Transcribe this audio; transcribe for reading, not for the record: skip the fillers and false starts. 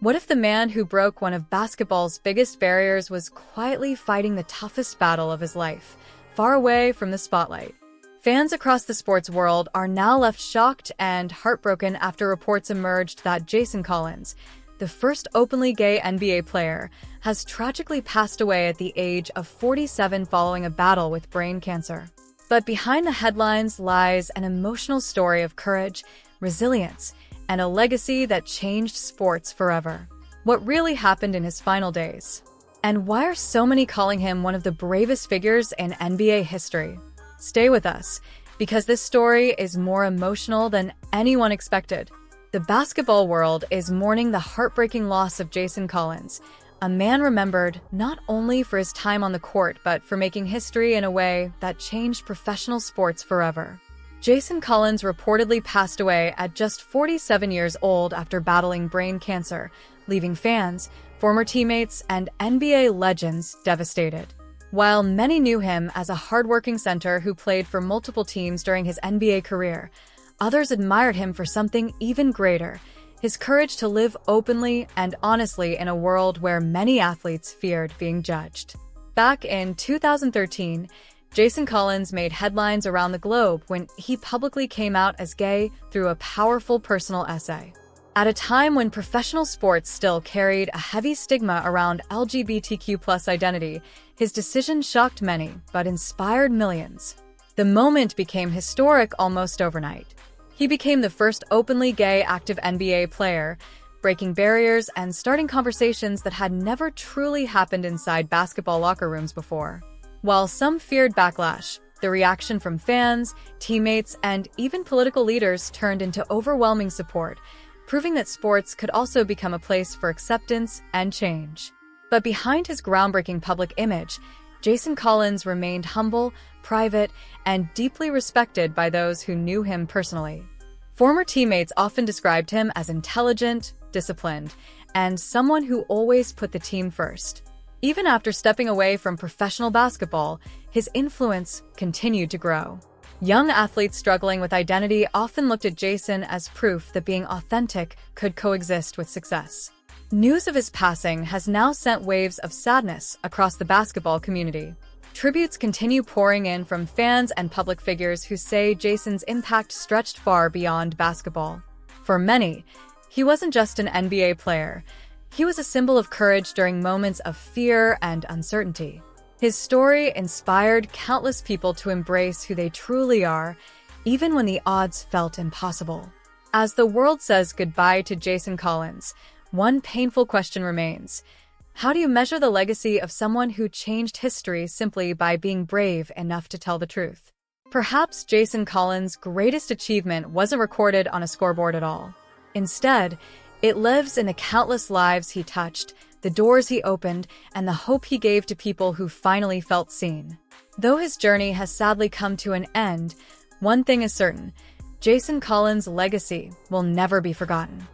What if the man who broke one of basketball's biggest barriers was quietly fighting the toughest battle of his life, far away from the spotlight? Fans across the sports world are now left shocked and heartbroken after reports emerged that Jason Collins, the first openly gay NBA player, has tragically passed away at the age of 47 following a battle with brain cancer. But behind the headlines lies an emotional story of courage, resilience, and a legacy that changed sports forever. What really happened in his final days? And why are so many calling him one of the bravest figures in NBA history? Stay with us, because this story is more emotional than anyone expected. The basketball world is mourning the heartbreaking loss of Jason Collins, a man remembered not only for his time on the court but for making history in a way that changed professional sports forever. Jason Collins reportedly passed away at just 47 years old after battling brain cancer, leaving fans, former teammates, and NBA legends devastated. While many knew him as a hardworking center who played for multiple teams during his NBA career, others admired him for something even greater: his courage to live openly and honestly in a world where many athletes feared being judged. Back in 2013, Jason Collins made headlines around the globe when he publicly came out as gay through a powerful personal essay. At a time when professional sports still carried a heavy stigma around LGBTQ+ identity, his decision shocked many but inspired millions. The moment became historic almost overnight. He became the first openly gay active NBA player, breaking barriers and starting conversations that had never truly happened inside basketball locker rooms before. While some feared backlash, the reaction from fans, teammates, and even political leaders turned into overwhelming support, proving that sports could also become a place for acceptance and change. But behind his groundbreaking public image, Jason Collins remained humble, private, and deeply respected by those who knew him personally. Former teammates often described him as intelligent, disciplined, and someone who always put the team first. Even after stepping away from professional basketball, his influence continued to grow. Young athletes struggling with identity often looked at Jason as proof that being authentic could coexist with success. News of his passing has now sent waves of sadness across the basketball community. Tributes continue pouring in from fans and public figures who say Jason's impact stretched far beyond basketball. For many, he wasn't just an NBA player. He was a symbol of courage during moments of fear and uncertainty. His story inspired countless people to embrace who they truly are, even when the odds felt impossible. As the world says goodbye to Jason Collins, one painful question remains: how do you measure the legacy of someone who changed history simply by being brave enough to tell the truth? Perhaps Jason Collins' greatest achievement wasn't recorded on a scoreboard at all. Instead, it lives in the countless lives he touched, the doors he opened, and the hope he gave to people who finally felt seen. Though his journey has sadly come to an end, one thing is certain: Jason Collins' legacy will never be forgotten.